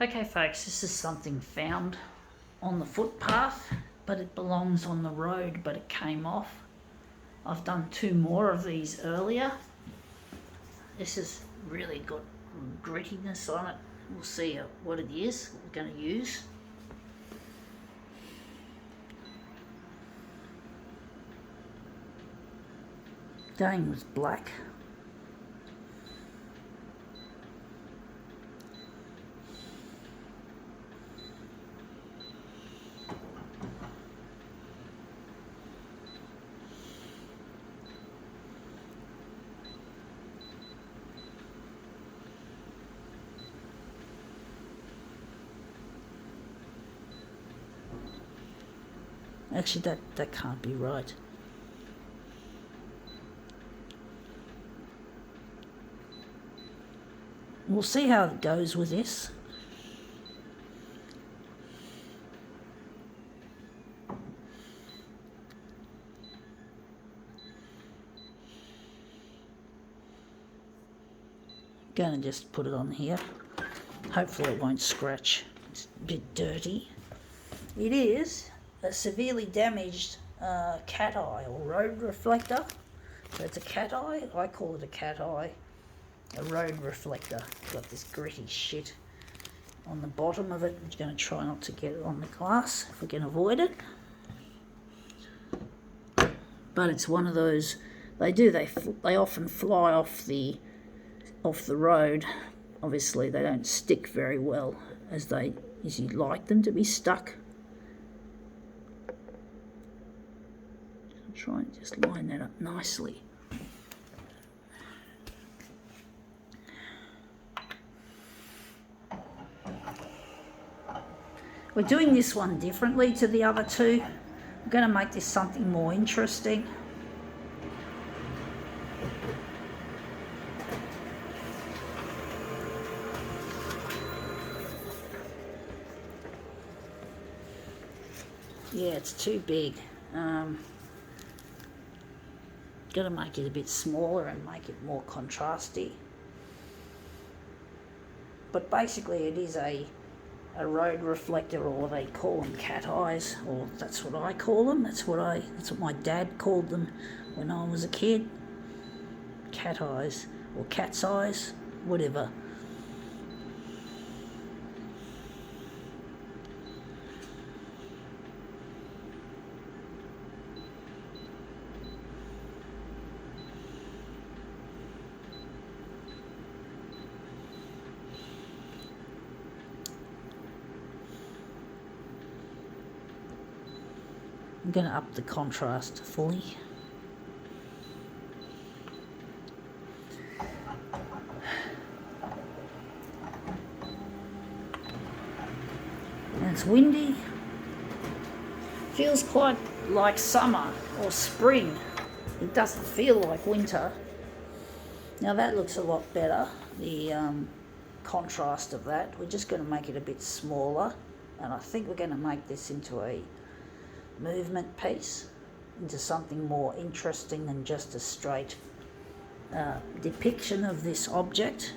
Okay folks, this is something found on the footpath, but it belongs on the road, but it came off. I've done 2 more of these earlier. This has really got grittiness on it. We'll see what it is we're going to use. Dang, was black. Actually, that can't be right. We'll see how it goes with this. Gonna just put it on here. Hopefully it won't scratch. It's a bit dirty. It is a severely damaged cat eye or road reflector. So it's a cat eye. I call it a cat eye. A road reflector. Got this gritty shit on the bottom of it. I'm going to try not to get it on the glass if we can avoid it. But it's one of those. They often fly off the road. Obviously, they don't stick very well as you'd like them to be stuck. I'll try and just line that up nicely. We're doing this one differently to the other two. I'm going to make this something more interesting. Yeah, it's too big. Got to make it a bit smaller and make it more contrasty. But basically it is a road reflector, or they call them cat eyes, or that's what I call them. That's what my dad called them when I was a kid. Cat eyes or cat's eyes, whatever. I'm going to up the contrast fully. And it's windy. Feels quite like summer or spring. It doesn't feel like winter. Now that looks a lot better, the contrast of that. We're just going to make it a bit smaller, and I think we're going to make this into a movement piece, into something more interesting than just a straight depiction of this object.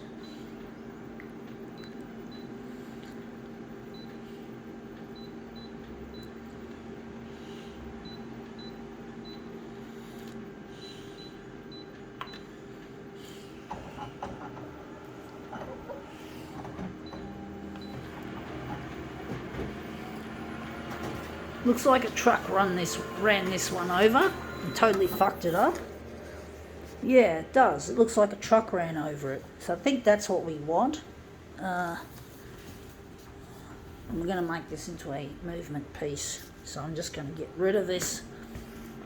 Looks like a truck ran this one over and totally fucked it up. Yeah, it does. It looks like a truck ran over it. So I think that's what we want. And we're going to make this into a movement piece. So I'm just going to get rid of this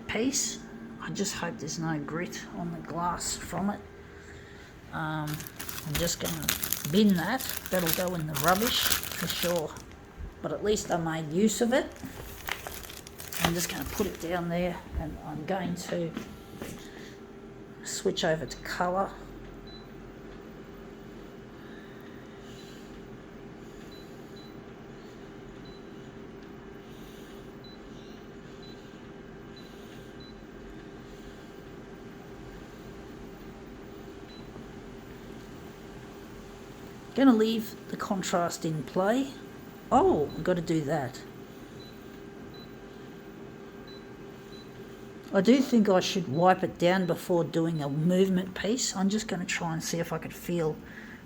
piece. I just hope there's no grit on the glass from it. I'm just going to bin that. That'll go in the rubbish for sure. But at least I made use of it. I'm just going to put it down there, and I'm going to switch over to colour. Going to leave the contrast in play. Oh, I've got to do that. I do think I should wipe it down before doing a movement piece. I'm just going to try and see if I could feel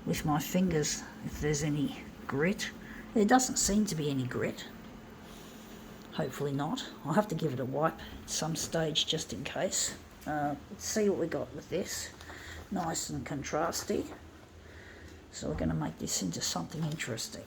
with my fingers if there's any grit. There doesn't seem to be any grit. Hopefully not. I'll have to give it a wipe at some stage just in case. Let's see what we got with this. Nice and contrasty. So we're going to make this into something interesting.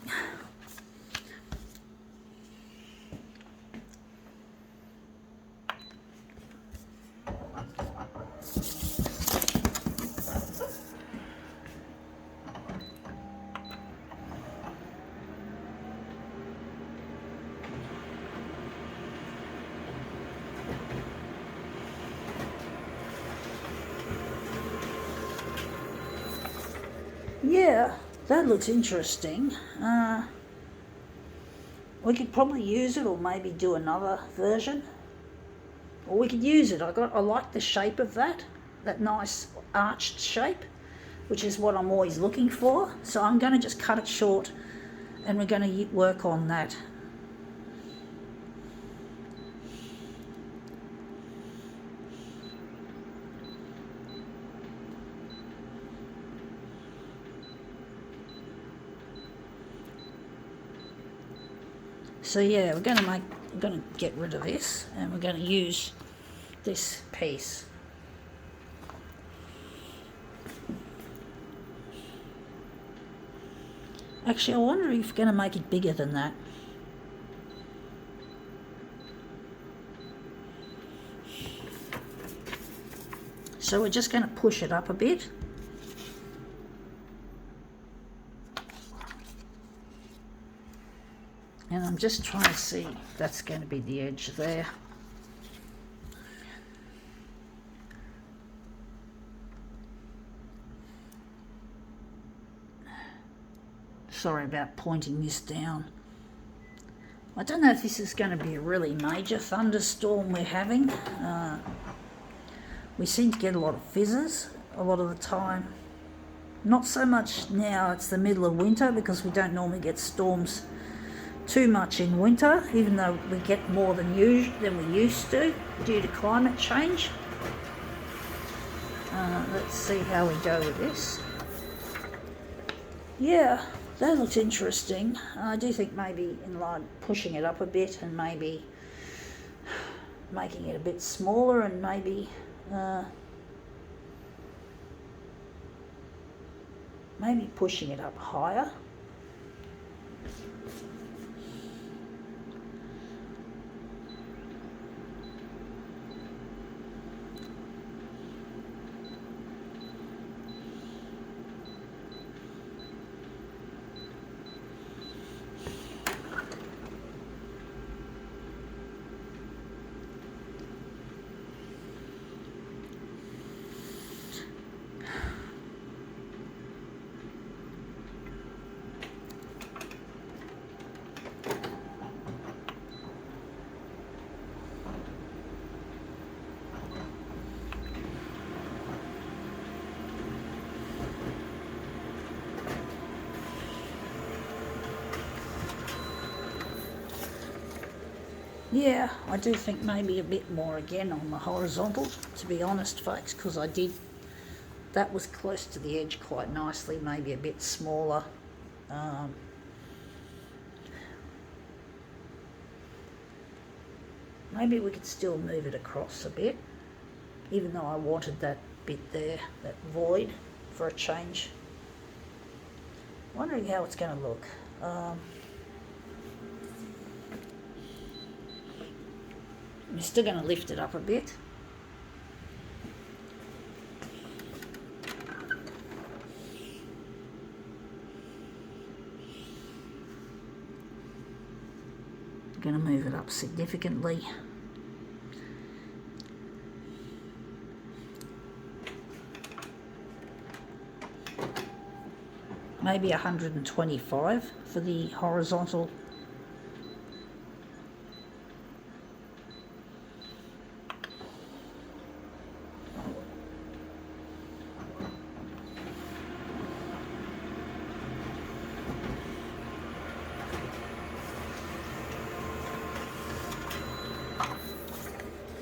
Yeah, that looks interesting. We could probably use it or maybe do another version. Or we could use it. I like the shape of that nice arched shape, which is what I'm always looking for. So I'm going to just cut it short and we're going to work on that. So yeah, we're going to get rid of this and we're going to use this piece. Actually, I wonder if we're going to make it bigger than that. So we're just going to push it up a bit. And I'm just trying to see if that's going to be the edge there. Sorry about pointing this down. I don't know if this is going to be a really major thunderstorm we're having. We seem to get a lot of fizzes a lot of the time. Not so much now, it's the middle of winter because we don't normally get storms too much in winter, even though we get more than we used to due to climate change. Let's see how we go with this. Yeah, that looks interesting. I do think maybe pushing it up a bit and maybe making it a bit smaller and maybe pushing it up higher. Yeah, I do think maybe a bit more again on the horizontal, to be honest, folks, because that was close to the edge quite nicely, maybe a bit smaller. Maybe we could still move it across a bit, even though I wanted that bit there, that void, for a change. Wondering how it's going to look. I'm still going to lift it up a bit. I'm going to move it up significantly. Maybe 125 for the horizontal.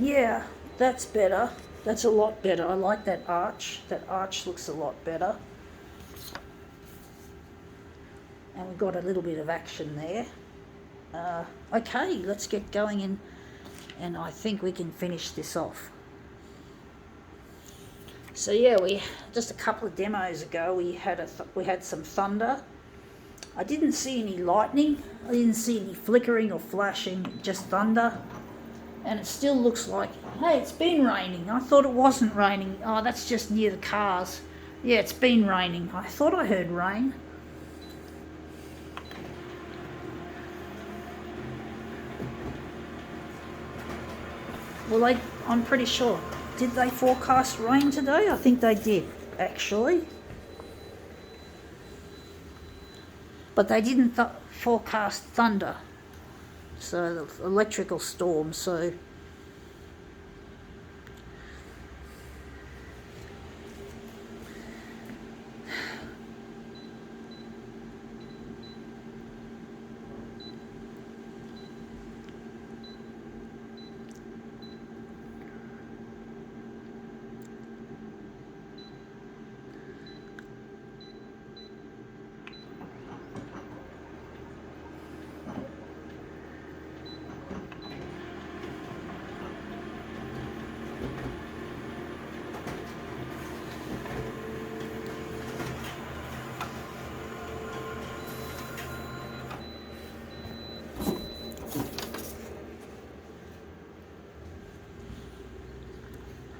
Yeah, that's better. That's a lot better. I like that arch. That arch looks a lot better. And we've got a little bit of action there. Okay, let's get going and I think we can finish this off. So yeah, we just a couple of demos ago we had some thunder. I didn't see any lightning. I didn't see any flickering or flashing, just thunder. And it still looks like, hey, it's been raining. I thought it wasn't raining. Oh, that's just near the cars. Yeah, it's been raining. I thought I heard rain. Well, I'm pretty sure. Did they forecast rain today? I think they did, actually. But they didn't forecast thunder. So, the electrical storm, so...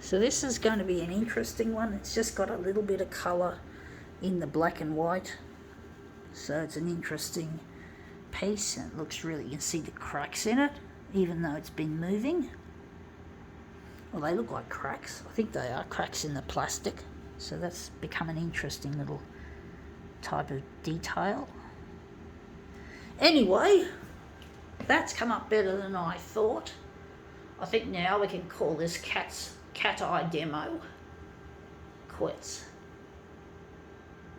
So this is going to be an interesting one. It's just got a little bit of colour in the black and white. So it's an interesting piece, and it looks really, you can see the cracks in it, even though it's been moving. Well, they look like cracks. I think they are cracks in the plastic. So that's become an interesting little type of detail. Anyway, that's come up better than I thought. I think now we can call this cat eye demo quits.